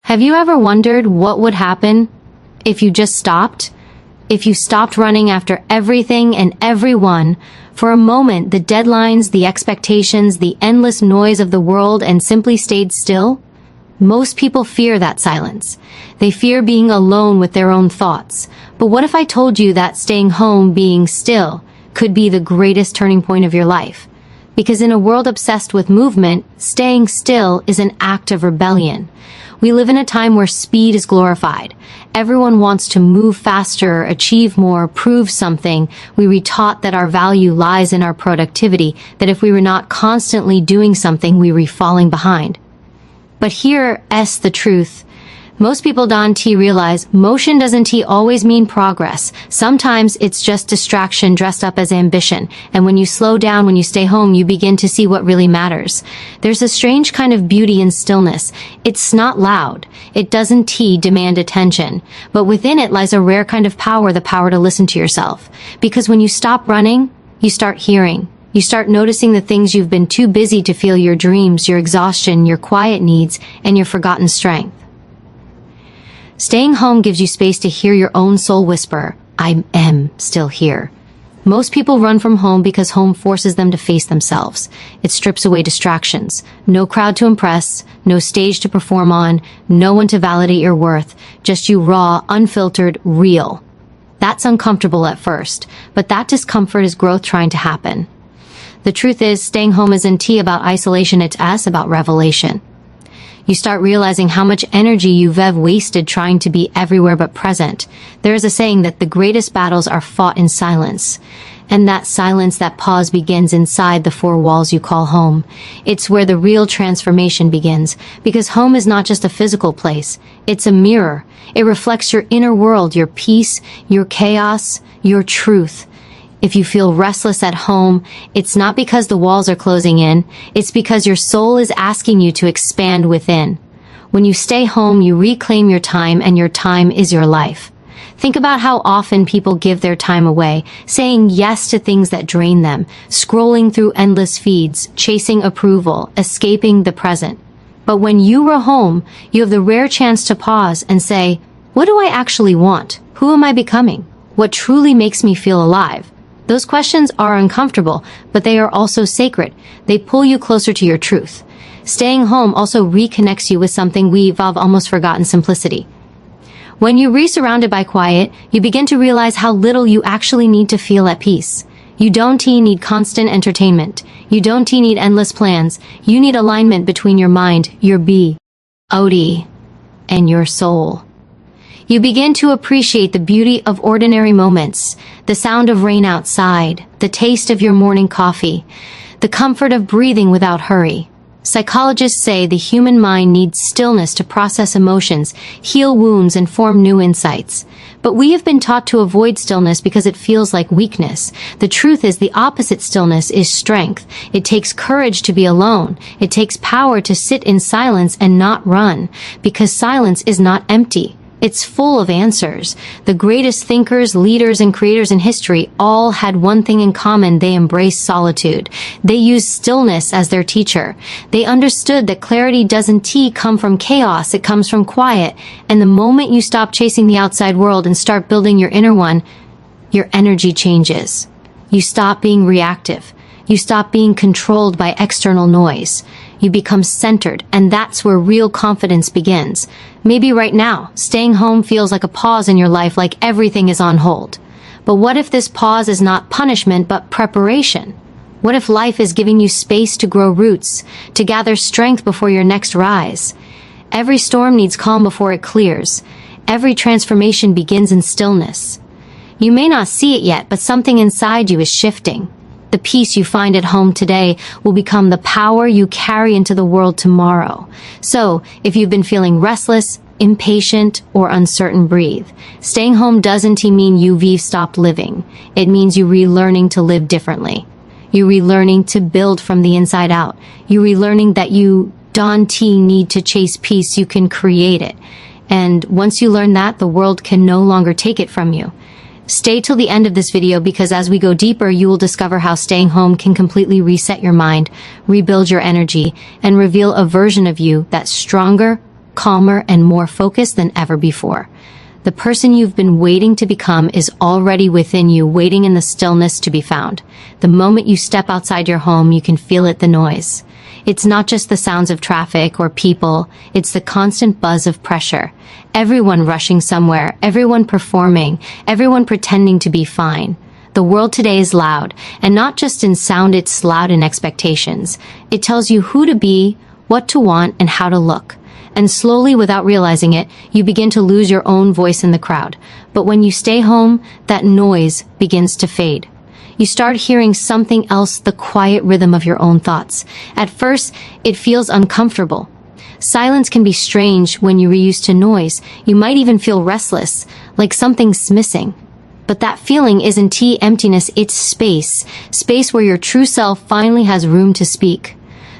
Have you ever wondered what would happen if you just stopped? If you stopped running after everything and everyone, for a moment, the deadlines, the expectations, the endless noise of the world, and simply stayed still? Most people fear that silence. They fear being alone with their own thoughts. But what if I told you that staying home, being still, could be the greatest turning point of your life? Because in a world obsessed with movement, staying still is an act of rebellion. We live in a time where speed is glorified. Everyone wants to move faster, achieve more, prove something. We were taught that our value lies in our productivity, that if we were not constantly doing something, we were falling behind. But here's the truth. Most people don't realize motion doesn't always mean progress. Sometimes it's just distraction dressed up as ambition. And when you slow down, when you stay home, you begin to see what really matters. There's a strange kind of beauty in stillness. It's not loud. It doesn't demand attention. But within it lies a rare kind of power, the power to listen to yourself. Because when you stop running, you start hearing. You start noticing the things you've been too busy to feel: your dreams, your exhaustion, your quiet needs, and your forgotten strength. Staying home gives you space to hear your own soul whisper, "I am still here." Most people run from home because home forces them to face themselves. It strips away distractions. No crowd to impress, no stage to perform on, no one to validate your worth, just you raw, unfiltered, real. That's uncomfortable at first, but that discomfort is growth trying to happen. The truth is, staying home isn't about isolation, it's about revelation. You start realizing how much energy you've wasted trying to be everywhere but present. There is a saying that the greatest battles are fought in silence. And that silence, that pause, begins inside the four walls you call home. It's where the real transformation begins, because home is not just a physical place. It's a mirror. It reflects your inner world, your peace, your chaos, your truth. If you feel restless at home, it's not because the walls are closing in, it's because your soul is asking you to expand within. When you stay home, you reclaim your time, and your time is your life. Think about how often people give their time away, saying yes to things that drain them, scrolling through endless feeds, chasing approval, escaping the present. But when you are home, you have the rare chance to pause and say, what do I actually want? Who am I becoming? What truly makes me feel alive? Those questions are uncomfortable, but they are also sacred. They pull you closer to your truth. Staying home also reconnects you with something we've almost forgotten: simplicity. When you are surrounded by quiet, you begin to realize how little you actually need to feel at peace. You don't need constant entertainment. You don't need endless plans. You need alignment between your mind, your body, and your soul. You begin to appreciate the beauty of ordinary moments, the sound of rain outside, the taste of your morning coffee, the comfort of breathing without hurry. Psychologists say the human mind needs stillness to process emotions, heal wounds, and form new insights. But we have been taught to avoid stillness because it feels like weakness. The truth is, the opposite stillness is strength. It takes courage to be alone. It takes power to sit in silence and not run, because silence is not empty. It's full of answers. The greatest thinkers, leaders, and creators in history all had one thing in common: they embraced solitude. They used stillness as their teacher. They understood that clarity doesn't come from chaos, it comes from quiet. And the moment you stop chasing the outside world and start building your inner one, your energy changes. You stop being reactive. You stop being controlled by external noise. You become centered, and that's where real confidence begins. Maybe right now, staying home feels like a pause in your life, like everything is on hold. But what if this pause is not punishment, but preparation? What if life is giving you space to grow roots, to gather strength before your next rise? Every storm needs calm before it clears. Every transformation begins in stillness. You may not see it yet, but something inside you is shifting. The peace you find at home today will become the power you carry into the world tomorrow. So, if you've been feeling restless, impatient, or uncertain, breathe. Staying home doesn't mean you've stopped living. It means you're relearning to live differently. You're relearning to build from the inside out. You're relearning that you don't need to chase peace, you can create it. And once you learn that, the world can no longer take it from you. Stay till the end of this video, because as we go deeper, you will discover how staying home can completely reset your mind, rebuild your energy, and reveal a version of you that's stronger, calmer, and more focused than ever before. The person you've been waiting to become is already within you, waiting in the stillness to be found. The moment you step outside your home, you can feel it, the noise. It's not just the sounds of traffic or people, it's the constant buzz of pressure. Everyone rushing somewhere, everyone performing, everyone pretending to be fine. The world today is loud, and not just in sound, it's loud in expectations. It tells you who to be, what to want, and how to look. And slowly, without realizing it, you begin to lose your own voice in the crowd. But when you stay home, that noise begins to fade. You start hearing something else, the quiet rhythm of your own thoughts. At first, it feels uncomfortable. Silence can be strange when you're used to noise. You might even feel restless, like something's missing. But that feeling isn't emptiness, it's space. Space where your true self finally has room to speak.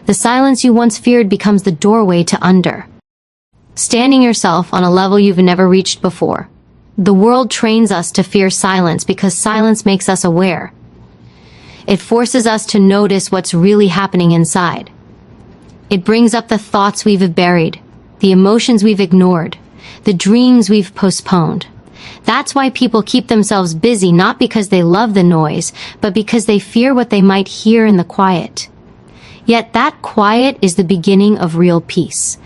The silence you once feared becomes the doorway to understanding yourself on a level you've never reached before. The world trains us to fear silence because silence makes us aware. It forces us to notice what's really happening inside. It brings up the thoughts we've buried, the emotions we've ignored, the dreams we've postponed. That's why people keep themselves busy, not because they love the noise, but because they fear what they might hear in the quiet. Yet that quiet is the beginning of real peace.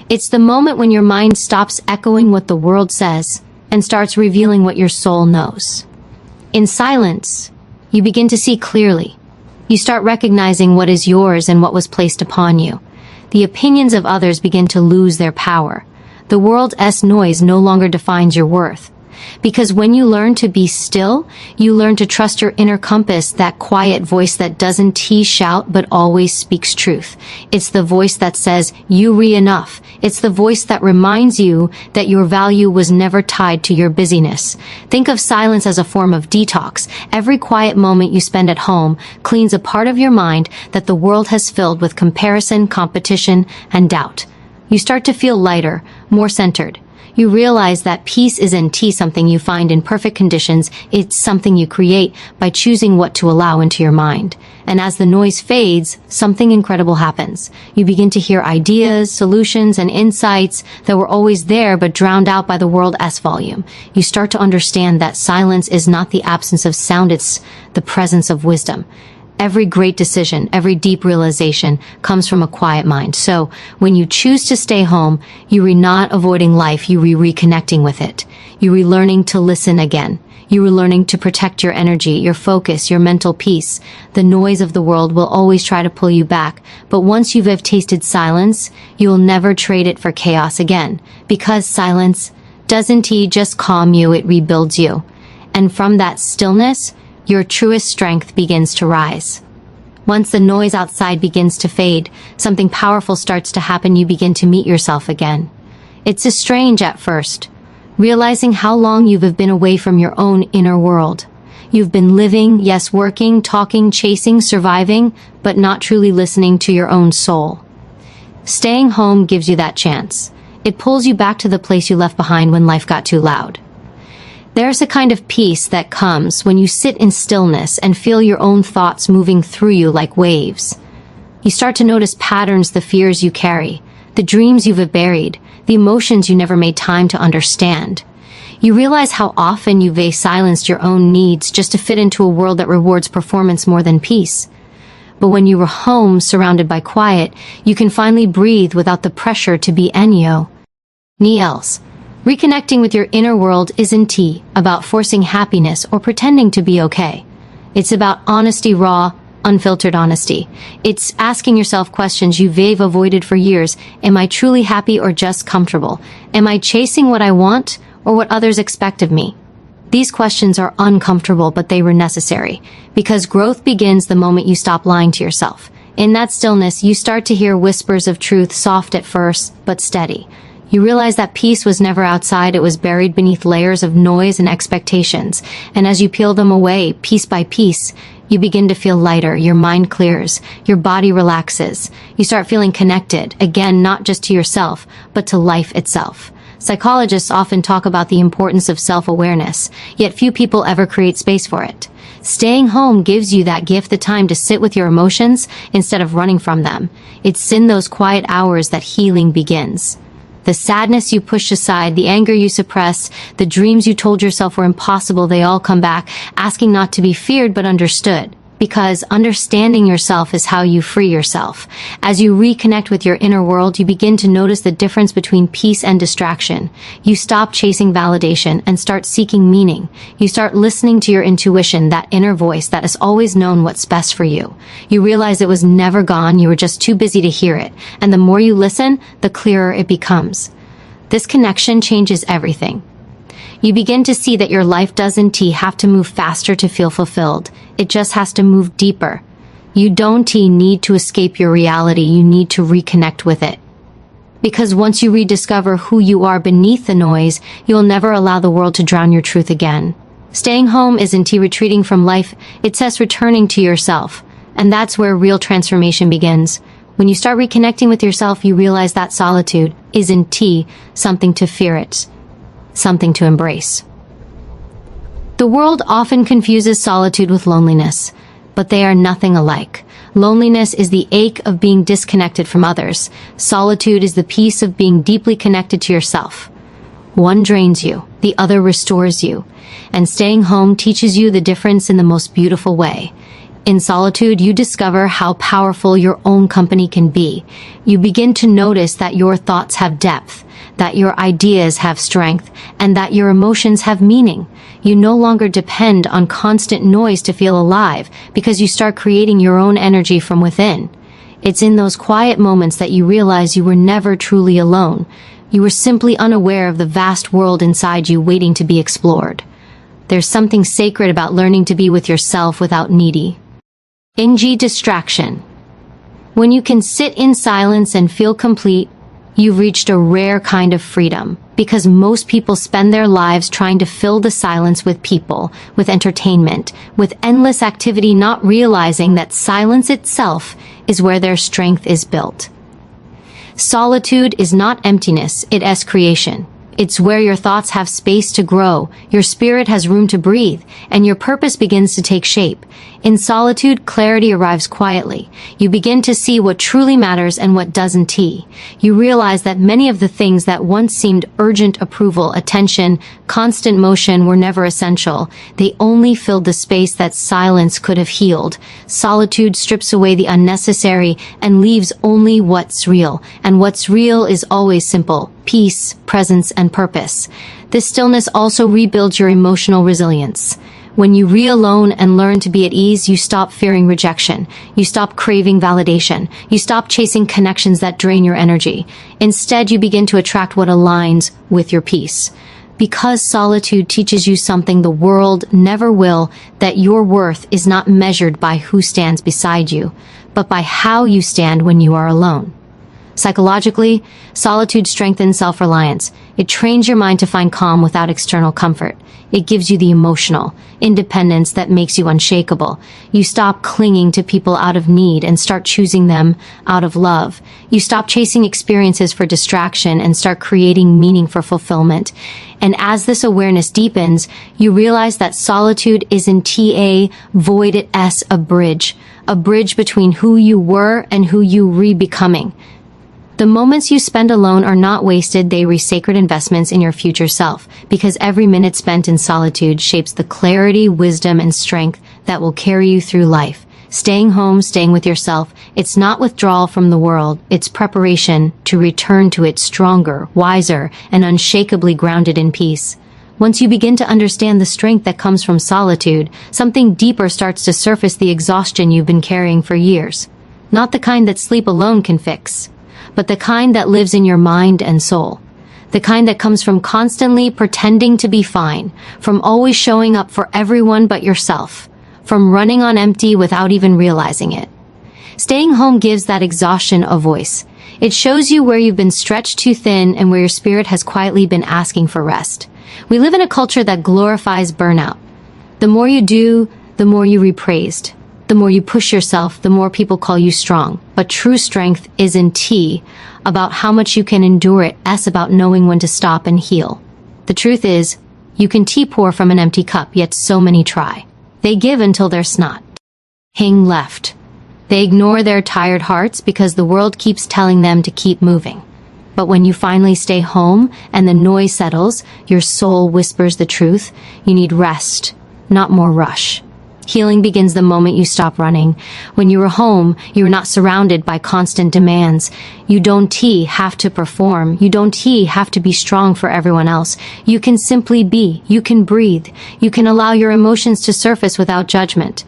It's the moment when your mind stops echoing what the world says and starts revealing what your soul knows. In silence, you begin to see clearly. You start recognizing what is yours and what was placed upon you. The opinions of others begin to lose their power. The world's noise no longer defines your worth. Because when you learn to be still, you learn to trust your inner compass, that quiet voice that doesn't shout but always speaks truth. It's the voice that says, you're enough. It's the voice that reminds you that your value was never tied to your busyness. Think of silence as a form of detox. Every quiet moment you spend at home cleans a part of your mind that the world has filled with comparison, competition, and doubt. You start to feel lighter, more centered. You realize that peace isn't something you find in perfect conditions, it's something you create by choosing what to allow into your mind. And as the noise fades, something incredible happens. You begin to hear ideas, solutions, and insights that were always there but drowned out by the world's volume. You start to understand that silence is not the absence of sound, it's the presence of wisdom. Every great decision, every deep realization comes from a quiet mind. So when you choose to stay home, you are not avoiding life, you are reconnecting with it. You are learning to listen again. You are learning to protect your energy, your focus, your mental peace. The noise of the world will always try to pull you back, but once you have tasted silence, you will never trade it for chaos again. Because silence doesn't just calm you, it rebuilds you. And from that stillness, your truest strength begins to rise. Once the noise outside begins to fade, something powerful starts to happen. You begin to meet yourself again. It's strange at first, realizing how long you've been away from your own inner world. You've been living, yes, working, talking, chasing, surviving, but not truly listening to your own soul. Staying home gives you that chance. It pulls you back to the place you left behind when life got too loud. There's a kind of peace that comes when you sit in stillness and feel your own thoughts moving through you like waves. You start to notice patterns, the fears you carry, the dreams you've buried, the emotions you never made time to understand. You realize how often you've silenced your own needs just to fit into a world that rewards performance more than peace. But when you were home, surrounded by quiet, you can finally breathe without the pressure to be anyone else. Reconnecting with your inner world isn't about forcing happiness or pretending to be okay. It's about honesty, raw, unfiltered honesty. It's asking yourself questions you've avoided for years. Am I truly happy or just comfortable? Am I chasing what I want or what others expect of me? These questions are uncomfortable, but they were necessary, because growth begins the moment you stop lying to yourself. In that stillness, you start to hear whispers of truth, soft at first, but steady. You realize that peace was never outside, it was buried beneath layers of noise and expectations. And as you peel them away, piece by piece, you begin to feel lighter, your mind clears, your body relaxes. You start feeling connected, again, not just to yourself, but to life itself. Psychologists often talk about the importance of self-awareness, yet few people ever create space for it. Staying home gives you that gift, the time to sit with your emotions instead of running from them. It's in those quiet hours that healing begins. The sadness you pushed aside, the anger you suppress, the dreams you told yourself were impossible, they all come back, asking not to be feared but understood. Because understanding yourself is how you free yourself. As you reconnect with your inner world, you begin to notice the difference between peace and distraction. You stop chasing validation and start seeking meaning. You start listening to your intuition, that inner voice that has always known what's best for you. You realize it was never gone, you were just too busy to hear it. And the more you listen, the clearer it becomes. This connection changes everything. You begin to see that your life doesn't have to move faster to feel fulfilled. It just has to move deeper. You don't need to escape your reality, you need to reconnect with it. Because once you rediscover who you are beneath the noise, you'll never allow the world to drown your truth again. Staying home isn't retreating from life, it's returning to yourself. And that's where real transformation begins. When you start reconnecting with yourself, you realize that solitude isn't something to fear, it's something to embrace. The world often confuses solitude with loneliness, but they are nothing alike. Loneliness is the ache of being disconnected from others. Solitude is the peace of being deeply connected to yourself. One drains you, the other restores you, and staying home teaches you the difference in the most beautiful way. In solitude, you discover how powerful your own company can be. You begin to notice that your thoughts have depth, that your ideas have strength, and that your emotions have meaning. You no longer depend on constant noise to feel alive, because you start creating your own energy from within. It's in those quiet moments that you realize you were never truly alone. You were simply unaware of the vast world inside you waiting to be explored. There's something sacred about learning to be with yourself without needy distraction. When you can sit in silence and feel complete, you've reached a rare kind of freedom, because most people spend their lives trying to fill the silence with people, with entertainment, with endless activity, not realizing that silence itself is where their strength is built. Solitude is not emptiness, it's creation. It's where your thoughts have space to grow, your spirit has room to breathe, and your purpose begins to take shape. In solitude, clarity arrives quietly. You begin to see what truly matters and what doesn't. You realize that many of the things that once seemed urgent approval, attention, constant motion were never essential. They only filled the space that silence could have healed. Solitude strips away the unnecessary and leaves only what's real. And what's real is always simple: peace, presence, and purpose. This stillness also rebuilds your emotional resilience. When you re-alone and learn to be at ease, you stop fearing rejection. You stop craving validation. You stop chasing connections that drain your energy. Instead, you begin to attract what aligns with your peace. Because solitude teaches you something the world never will, that your worth is not measured by who stands beside you, but by how you stand when you are alone. Psychologically, solitude strengthens self-reliance. It trains your mind to find calm without external comfort. It gives you the emotional independence that makes you unshakable. You stop clinging to people out of need and start choosing them out of love. You stop chasing experiences for distraction and start creating meaning for fulfillment. And as this awareness deepens, you realize that solitude isn't a void, it's a bridge between who you were and who you re-becoming. The moments you spend alone are not wasted, they are sacred investments in your future self, because every minute spent in solitude shapes the clarity, wisdom, and strength that will carry you through life. Staying home, staying with yourself, it's not withdrawal from the world, it's preparation to return to it stronger, wiser, and unshakably grounded in peace. Once you begin to understand the strength that comes from solitude, something deeper starts to surface: the exhaustion you've been carrying for years. Not the kind that sleep alone can fix, but the kind that lives in your mind and soul. The kind that comes from constantly pretending to be fine, from always showing up for everyone but yourself, from running on empty without even realizing it. Staying home gives that exhaustion a voice. It shows you where you've been stretched too thin and where your spirit has quietly been asking for rest. We live in a culture that glorifies burnout. The more you do, the more you repraised. The more you push yourself, the more people call you strong. But true strength isn't about how much you can endure, it's about knowing when to stop and heal. The truth is, you can pour from an empty cup, yet so many try. They give until their snot hang left. They ignore their tired hearts because the world keeps telling them to keep moving. But when you finally stay home and the noise settles, your soul whispers the truth. You need rest, not more rush. Healing begins the moment you stop running. When you are home, you are not surrounded by constant demands. You don't have to perform. You don't have to be strong for everyone else. You can simply be. You can breathe. You can allow your emotions to surface without judgment.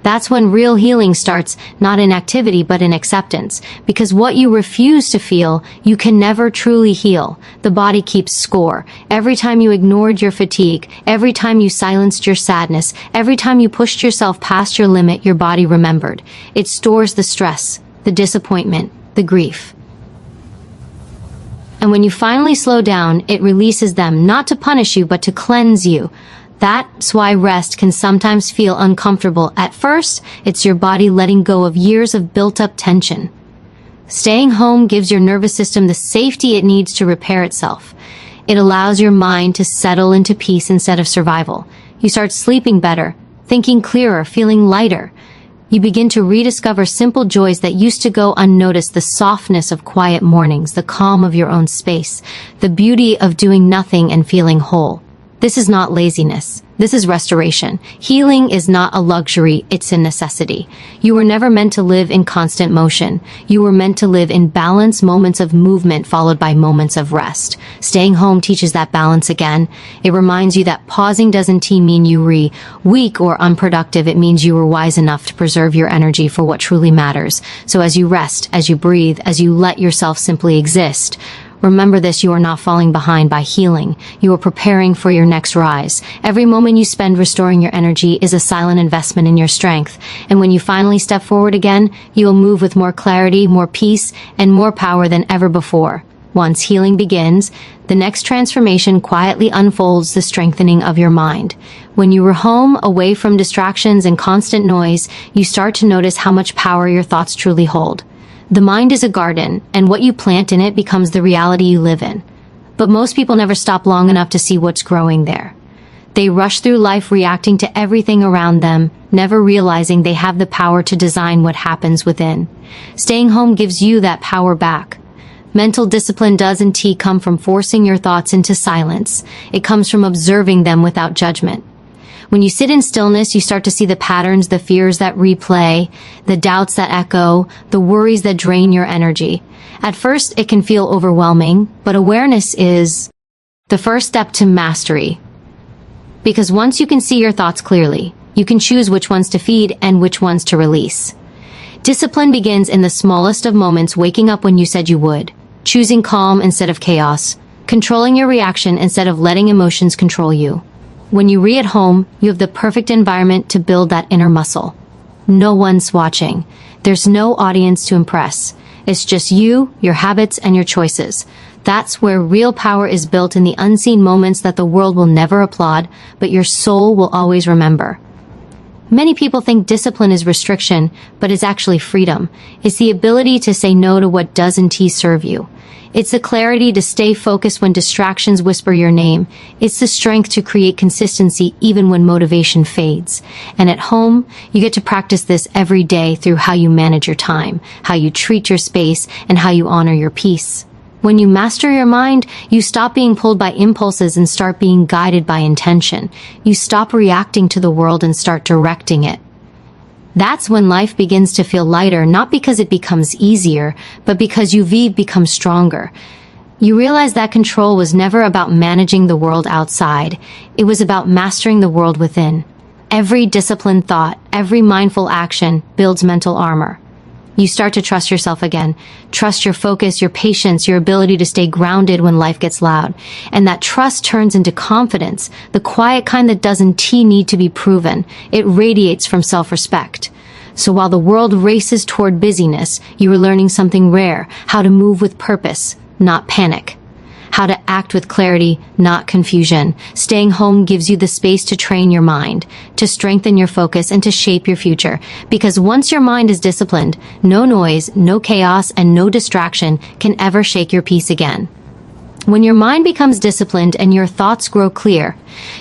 That's when real healing starts, not in activity but in acceptance. Because what you refuse to feel, you can never truly heal. The body keeps score. Every time you ignored your fatigue, every time you silenced your sadness, every time you pushed yourself past your limit, your body remembered. It stores the stress, the disappointment, the grief. And when you finally slow down, it releases them, not to punish you but to cleanse you. That's why rest can sometimes feel uncomfortable. At first, it's your body letting go of years of built-up tension. Staying home gives your nervous system the safety it needs to repair itself. It allows your mind to settle into peace instead of survival. You start sleeping better, thinking clearer, feeling lighter. You begin to rediscover simple joys that used to go unnoticed: the softness of quiet mornings, the calm of your own space, the beauty of doing nothing and feeling whole. This is not laziness. This is restoration. Healing is not a luxury, it's a necessity. You were never meant to live in constant motion. You were meant to live in balance, moments of movement followed by moments of rest. Staying home teaches that balance again. It reminds you that pausing doesn't mean you were weak or unproductive. It means you were wise enough to preserve your energy for what truly matters. So as you rest, as you breathe, as you let yourself simply exist, remember this: you are not falling behind by healing. You are preparing for your next rise. Every moment you spend restoring your energy is a silent investment in your strength. And when you finally step forward again, you will move with more clarity, more peace, and more power than ever before. Once healing begins, the next transformation quietly unfolds: the strengthening of your mind. When you are home, away from distractions and constant noise, you start to notice how much power your thoughts truly hold. The mind is a garden, and what you plant in it becomes the reality you live in. But most people never stop long enough to see what's growing there. They rush through life reacting to everything around them, never realizing they have the power to design what happens within. Staying home gives you that power back. Mental discipline doesn't come from forcing your thoughts into silence. It comes from observing them without judgment. When you sit in stillness, you start to see the patterns, the fears that replay, the doubts that echo, the worries that drain your energy. At first, it can feel overwhelming, but awareness is the first step to mastery. Because once you can see your thoughts clearly, you can choose which ones to feed and which ones to release. Discipline begins in the smallest of moments: waking up when you said you would, choosing calm instead of chaos, controlling your reaction instead of letting emotions control you. When you at home, you have the perfect environment to build that inner muscle. No one's watching. There's no audience to impress. It's just you, your habits, and your choices. That's where real power is built, in the unseen moments that the world will never applaud, but your soul will always remember. Many people think discipline is restriction, but it's actually freedom. It's the ability to say no to what doesn't serve you. It's the clarity to stay focused when distractions whisper your name. It's the strength to create consistency even when motivation fades. And at home, you get to practice this every day through how you manage your time, how you treat your space, and how you honor your peace. When you master your mind, you stop being pulled by impulses and start being guided by intention. You stop reacting to the world and start directing it. That's when life begins to feel lighter, not because it becomes easier, but because you've become stronger. You realize that control was never about managing the world outside. It was about mastering the world within. Every disciplined thought, every mindful action builds mental armor. You start to trust yourself again. Trust your focus, your patience, your ability to stay grounded when life gets loud. And that trust turns into confidence, the quiet kind that doesn't need to be proven. It radiates from self-respect. So while the world races toward busyness, you are learning something rare: how to move with purpose, not panic. How to act with clarity, not confusion. Staying home gives you the space to train your mind, to strengthen your focus, and to shape your future. Because once your mind is disciplined, no noise, no chaos, and no distraction can ever shake your peace again. When your mind becomes disciplined and your thoughts grow clear,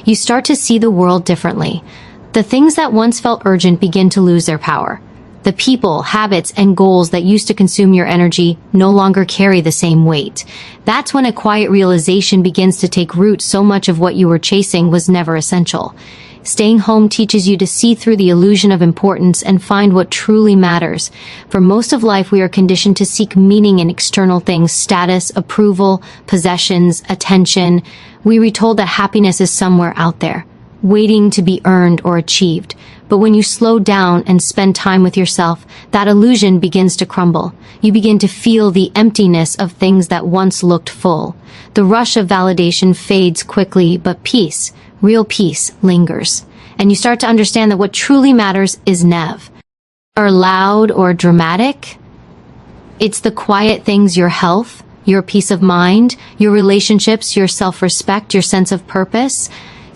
you start to see the world differently. The things that once felt urgent begin to lose their power. The people, habits, and goals that used to consume your energy no longer carry the same weight. That's when a quiet realization begins to take root. So much of what you were chasing was never essential. Staying home teaches you to see through the illusion of importance and find what truly matters. For most of life, we are conditioned to seek meaning in external things: status, approval, possessions, attention. We are told that happiness is somewhere out there, waiting to be earned or achieved. But when you slow down and spend time with yourself, that illusion begins to crumble. You begin to feel the emptiness of things that once looked full. The rush of validation fades quickly, but peace, real peace, lingers. And you start to understand that what truly matters is never or loud or dramatic. It's the quiet things: your health, your peace of mind, your relationships, your self-respect, your sense of purpose.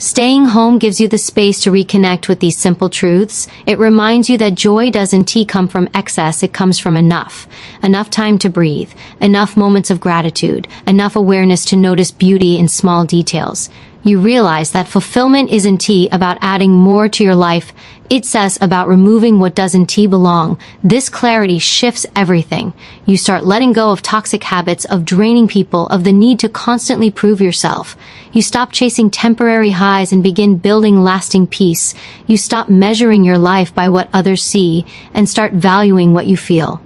Staying home gives you the space to reconnect with these simple truths. It reminds you that joy doesn't come from excess, it comes from enough. Enough time to breathe, enough moments of gratitude, enough awareness to notice beauty in small details. You realize that fulfillment isn't about adding more to your life, it's about removing what doesn't belong. This clarity shifts everything. You start letting go of toxic habits, of draining people, of the need to constantly prove yourself. You stop chasing temporary highs and begin building lasting peace. You stop measuring your life by what others see and start valuing what you feel.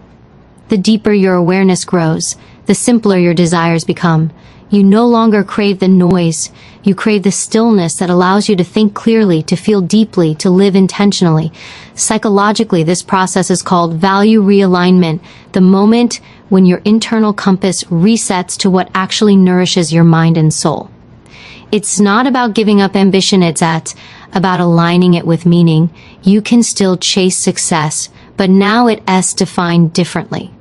The deeper your awareness grows, the simpler your desires become. You no longer crave the noise. You crave the stillness that allows you to think clearly, to feel deeply, to live intentionally. Psychologically, this process is called value realignment, the moment when your internal compass resets to what actually nourishes your mind and soul. It's not about giving up ambition, it's about aligning it with meaning. You can still chase success, but now it's defined differently.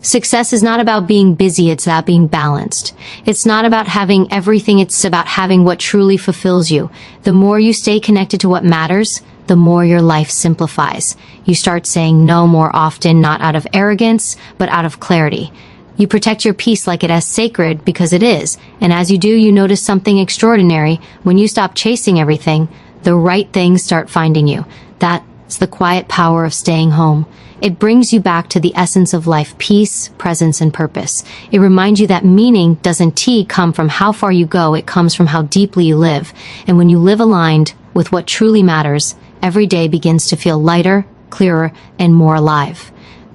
Success is not about being busy, it's about being balanced. It's not about having everything, it's about having what truly fulfills you. The more you stay connected to what matters, the more your life simplifies. You start saying no more often, not out of arrogance, but out of clarity. You protect your peace like it is sacred, because it is. And as you do, you notice something extraordinary. When you stop chasing everything, the right things start finding you. That's the quiet power of staying home. It brings you back to the essence of life: peace, presence, and purpose. It reminds you that meaning doesn't come from how far you go, it comes from how deeply you live. And when you live aligned with what truly matters, every day begins to feel lighter, clearer, and more alive.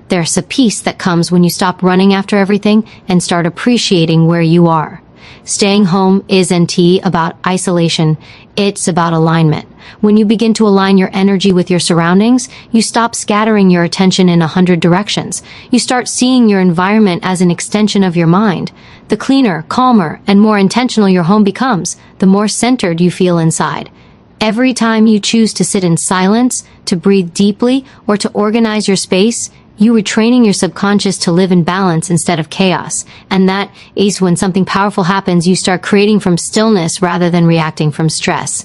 There's a peace that comes when you stop running after everything and start appreciating where you are. Staying home isn't about isolation, it's about alignment. When you begin to align your energy with your surroundings, you stop scattering your attention in 100 directions. You start seeing your environment as an extension of your mind. The cleaner, calmer, and more intentional your home becomes, the more centered you feel inside. Every time you choose to sit in silence, to breathe deeply, or to organize your space, you are training your subconscious to live in balance instead of chaos. And that is when something powerful happens. You start creating from stillness rather than reacting from stress.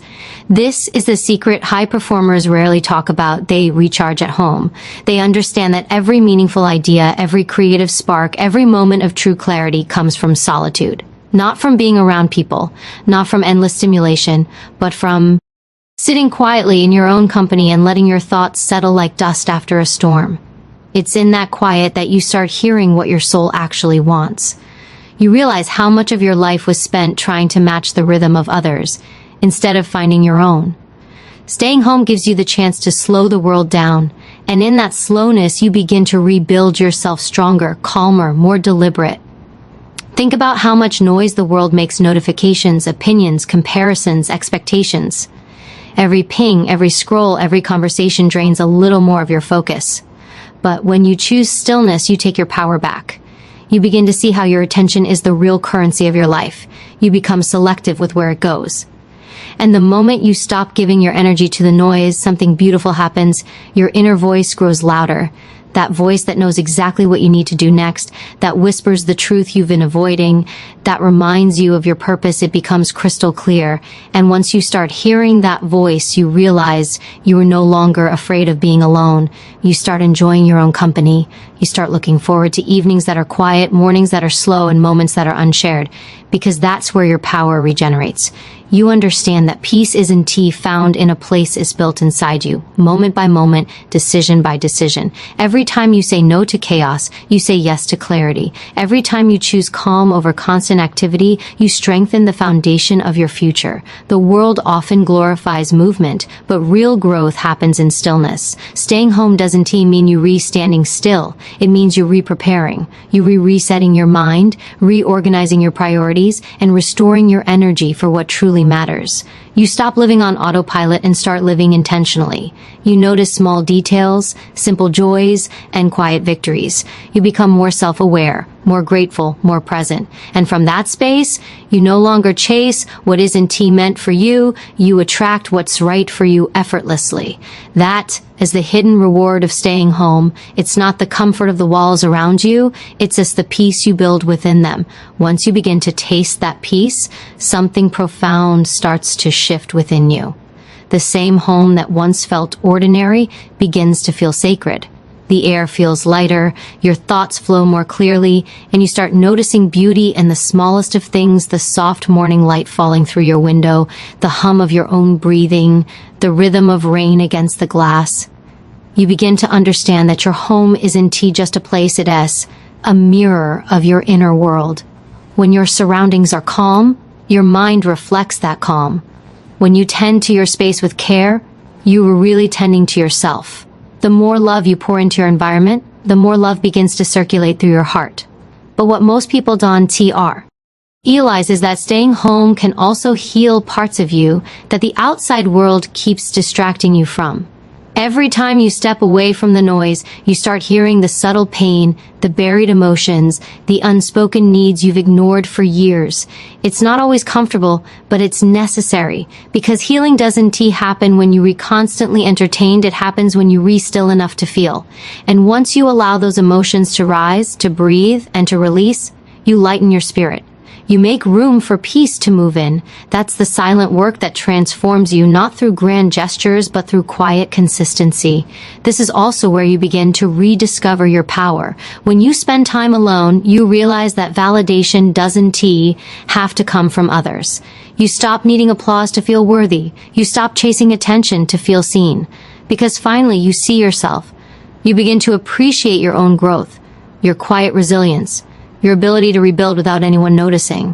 This is the secret high performers rarely talk about. They recharge at home. They understand that every meaningful idea, every creative spark, every moment of true clarity comes from solitude. Not from being around people, not from endless stimulation, but from sitting quietly in your own company and letting your thoughts settle like dust after a storm. It's in that quiet that you start hearing what your soul actually wants. You realize how much of your life was spent trying to match the rhythm of others, instead of finding your own. Staying home gives you the chance to slow the world down, and in that slowness you begin to rebuild yourself stronger, calmer, more deliberate. Think about how much noise the world makes: notifications, opinions, comparisons, expectations. Every ping, every scroll, every conversation drains a little more of your focus. But when you choose stillness, you take your power back. You begin to see how your attention is the real currency of your life. You become selective with where it goes. And the moment you stop giving your energy to the noise, something beautiful happens. Your inner voice grows louder. That voice that knows exactly what you need to do next, that whispers the truth you've been avoiding, that reminds you of your purpose. It becomes crystal clear. And once you start hearing that voice, you realize you are no longer afraid of being alone. You start enjoying your own company. You start looking forward to evenings that are quiet, mornings that are slow, and moments that are unshared, because that's where your power regenerates. you understand that peace isn't found in a place, it's built inside you, moment by moment, decision by decision. Every time you say no to chaos, you say yes to clarity. Every time you choose calm over constant activity, you strengthen the foundation of your future. The world often glorifies movement, but real growth happens in stillness. Staying home doesn't mean you standing still. It means you preparing, you resetting your mind, reorganizing your priorities, and restoring your energy for what truly matters. You stop living on autopilot and start living intentionally. You notice small details, simple joys, and quiet victories. You become more self-aware, more grateful, more present. And from that space, you no longer chase what isn't meant for you. You attract what's right for you effortlessly. That is the hidden reward of staying home. It's not the comfort of the walls around you. It's just the peace you build within them. Once you begin to taste that peace, something profound starts to shift within you. The same home that once felt ordinary begins to feel sacred. The air feels lighter, your thoughts flow more clearly, and you start noticing beauty in the smallest of things, the soft morning light falling through your window, the hum of your own breathing, the rhythm of rain against the glass. You begin to understand that your home isn't just a place, it is a mirror of your inner world. When your surroundings are calm, your mind reflects that calm. When you tend to your space with care, you are really tending to yourself. The more love you pour into your environment, the more love begins to circulate through your heart. But what most people don't realize is that staying home can also heal parts of you that the outside world keeps distracting you from. Every time you step away from the noise, you start hearing the subtle pain, the buried emotions, the unspoken needs you've ignored for years. It's not always comfortable, but it's necessary, because healing doesn't happen when you constantly entertained, it happens when you still enough to feel. And once you allow those emotions to rise, to breathe, and to release, you lighten your spirit. You make room for peace to move in. That's the silent work that transforms you, not through grand gestures, but through quiet consistency. This is also where you begin to rediscover your power. When you spend time alone, you realize that validation doesn't have to come from others. You stop needing applause to feel worthy. You stop chasing attention to feel seen. Because finally you see yourself. You begin to appreciate your own growth, your quiet resilience, your ability to rebuild without anyone noticing.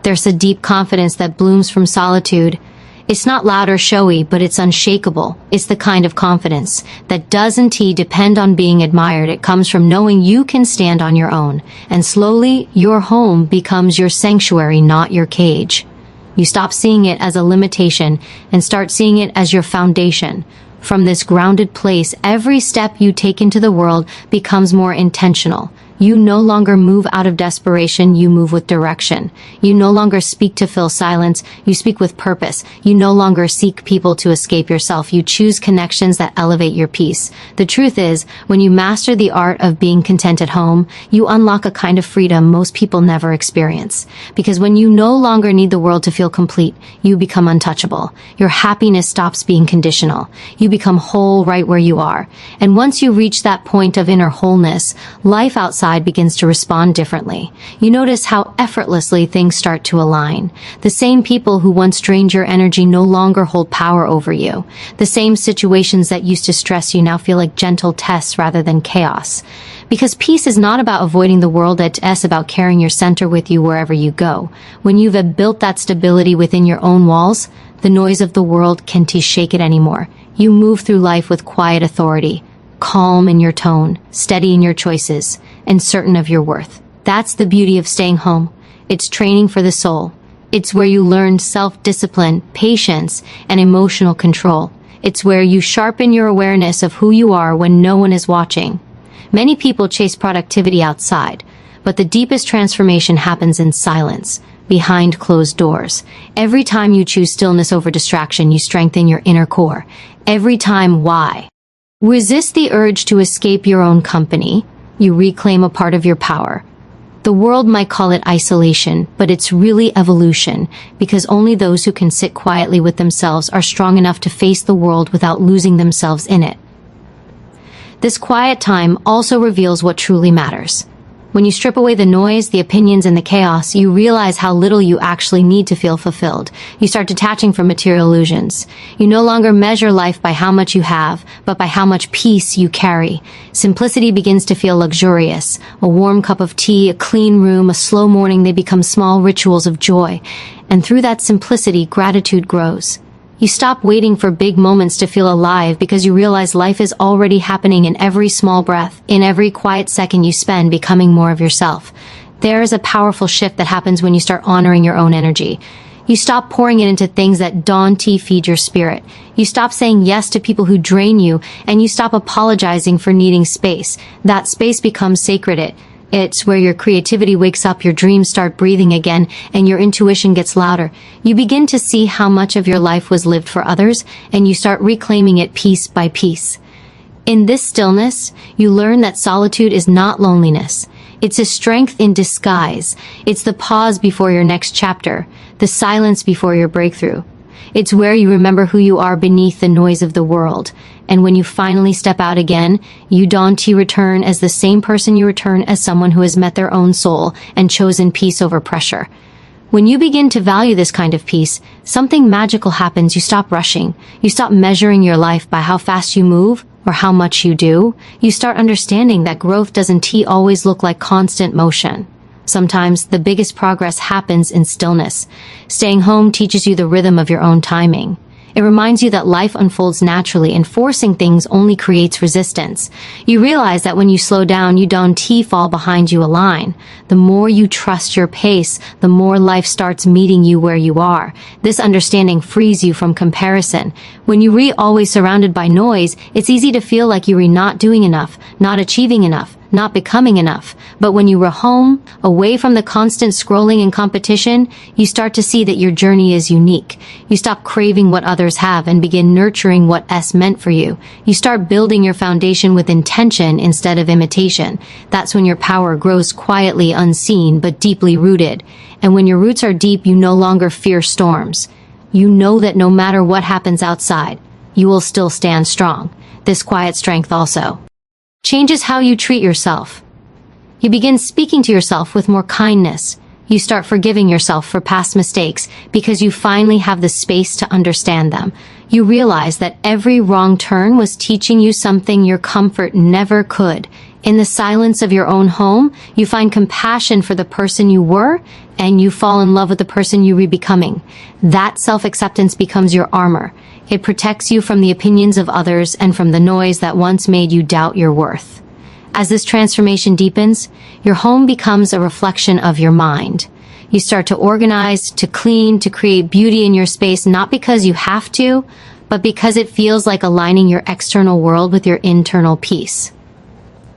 There's a deep confidence that blooms from solitude. It's not loud or showy, but it's unshakable. It's the kind of confidence that doesn't depend on being admired. It comes from knowing you can stand on your own. And slowly, your home becomes your sanctuary, not your cage. You stop seeing it as a limitation and start seeing it as your foundation. From this grounded place, every step you take into the world becomes more intentional. You no longer move out of desperation, you move with direction. You no longer speak to fill silence, you speak with purpose. You no longer seek people to escape yourself, you choose connections that elevate your peace. The truth is, when you master the art of being content at home, you unlock a kind of freedom most people never experience. Because when you no longer need the world to feel complete, you become untouchable. Your happiness stops being conditional. You become whole right where you are. And once you reach that point of inner wholeness, life outside begins to respond differently. You notice how effortlessly things start to align. The same people who once drained your energy no longer hold power over you. The same situations that used to stress you now feel like gentle tests rather than chaos. Because peace is not about avoiding the world, it's about carrying your center with you wherever you go. When you've built that stability within your own walls, the noise of the world can't shake it anymore. You move through life with quiet authority, calm in your tone, steady in your choices, and certain of your worth. That's the beauty of staying home. It's training for the soul. It's where you learn self-discipline, patience, and emotional control. It's where you sharpen your awareness of who you are when no one is watching. Many people chase productivity outside, but the deepest transformation happens in silence, behind closed doors. Every time you choose stillness over distraction, you strengthen your inner core. Every time, why? Resist the urge to escape your own company. You reclaim a part of your power. The world might call it isolation, but it's really evolution, because only those who can sit quietly with themselves are strong enough to face the world without losing themselves in it. This quiet time also reveals what truly matters. When you strip away the noise, the opinions, and the chaos, you realize how little you actually need to feel fulfilled. You start detaching from material illusions. You no longer measure life by how much you have, but by how much peace you carry. Simplicity begins to feel luxurious. A warm cup of tea, a clean room, a slow morning, they become small rituals of joy. And through that simplicity, gratitude grows. You stop waiting for big moments to feel alive because you realize life is already happening in every small breath, in every quiet second you spend becoming more of yourself. There is a powerful shift that happens when you start honoring your own energy. You stop pouring it into things that don't feed your spirit. You stop saying yes to people who drain you, and you stop apologizing for needing space. That space becomes sacred. It's where your creativity wakes up, your dreams start breathing again, and your intuition gets louder. You begin to see how much of your life was lived for others, and you start reclaiming it piece by piece. In this stillness, you learn that solitude is not loneliness. It's a strength in disguise. It's the pause before your next chapter, the silence before your breakthrough. It's where you remember who you are beneath the noise of the world. And when you finally step out again, you return as the same person you return as someone who has met their own soul and chosen peace over pressure. When you begin to value this kind of peace, something magical happens. You stop rushing. You stop measuring your life by how fast you move or how much you do. You start understanding that growth doesn't always look like constant motion. Sometimes the biggest progress happens in stillness. Staying home teaches you the rhythm of your own timing. It reminds you that life unfolds naturally, and forcing things only creates resistance. You realize that when you slow down, you don't fall behind, you align. The more you trust your pace, the more life starts meeting you where you are. This understanding frees you from comparison. When you're always surrounded by noise, it's easy to feel like you're not doing enough, not achieving enough, not becoming enough. But when you were home, away from the constant scrolling and competition, you start to see that your journey is unique. You stop craving what others have and begin nurturing what's meant for you. You start building your foundation with intention instead of imitation. That's when your power grows quietly, unseen, but deeply rooted. And when your roots are deep, you no longer fear storms. You know that no matter what happens outside, you will still stand strong. This quiet strength also changes how you treat yourself. You begin speaking to yourself with more kindness. You start forgiving yourself for past mistakes because you finally have the space to understand them. You realize that every wrong turn was teaching you something your comfort never could. In the silence of your own home, you find compassion for the person you were, and you fall in love with the person you are becoming. That self-acceptance becomes your armor. It protects you from the opinions of others and from the noise that once made you doubt your worth. As this transformation deepens, your home becomes a reflection of your mind. You start to organize, to clean, to create beauty in your space, not because you have to, but because it feels like aligning your external world with your internal peace.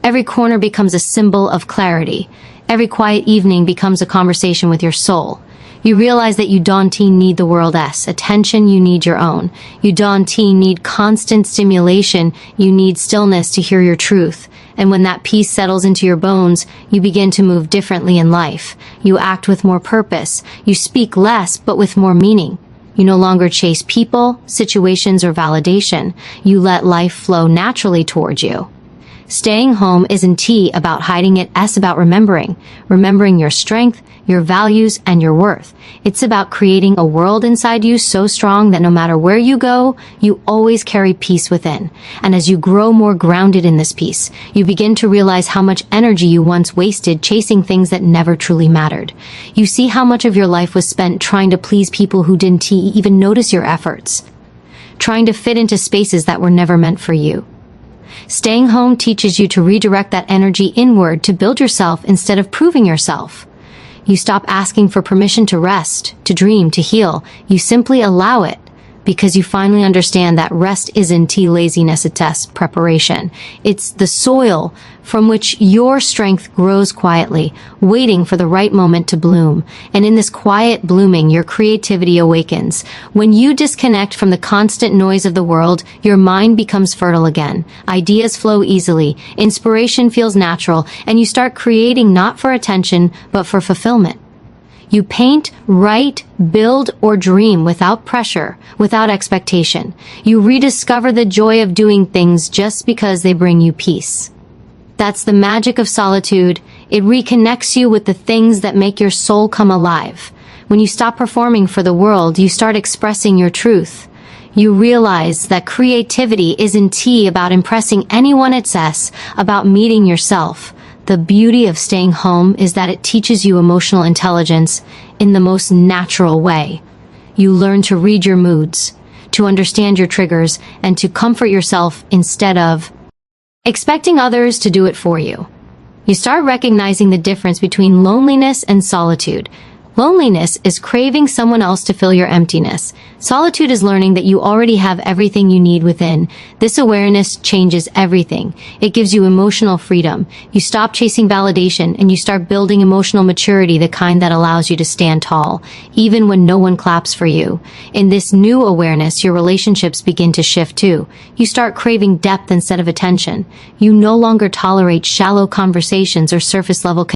Every corner becomes a symbol of clarity. Every quiet evening becomes a conversation with your soul. You realize that you don't need the world's attention, you need your own. You don't need constant stimulation, you need stillness to hear your truth. And when that peace settles into your bones, you begin to move differently in life. You act with more purpose. You speak less, but with more meaning. You no longer chase people, situations, or validation. You let life flow naturally towards you. Staying home isn't about hiding it, it's about remembering your strength, your values, and your worth. It's about creating a world inside you so strong that no matter where you go, you always carry peace within. And as you grow more grounded in this peace, you begin to realize how much energy you once wasted chasing things that never truly mattered. You see how much of your life was spent trying to please people who didn't even notice your efforts, trying to fit into spaces that were never meant for you. Staying home teaches you to redirect that energy inward to build yourself instead of proving yourself. You stop asking for permission to rest, to dream, to heal. You simply allow it because you finally understand that rest isn't laziness, it's preparation. It's the soil from which your strength grows quietly, waiting for the right moment to bloom. And in this quiet blooming, your creativity awakens. When you disconnect from the constant noise of the world, your mind becomes fertile again. Ideas flow easily, inspiration feels natural, and you start creating not for attention, but for fulfillment. You paint, write, build, or dream without pressure, without expectation. You rediscover the joy of doing things just because they bring you peace. That's the magic of solitude. It reconnects you with the things that make your soul come alive. When you stop performing for the world, you start expressing your truth. You realize that creativity isn't about impressing anyone, it's about meeting yourself. The beauty of staying home is that it teaches you emotional intelligence in the most natural way. You learn to read your moods, to understand your triggers, and to comfort yourself instead of expecting others to do it for you. You start recognizing the difference between loneliness and solitude. Loneliness is craving someone else to fill your emptiness. Solitude is learning that you already have everything you need within. This awareness changes everything. It gives you emotional freedom. You stop chasing validation and you start building emotional maturity, the kind that allows you to stand tall, even when no one claps for you. In this new awareness, your relationships begin to shift too. You start craving depth instead of attention. You no longer tolerate shallow conversations or surface level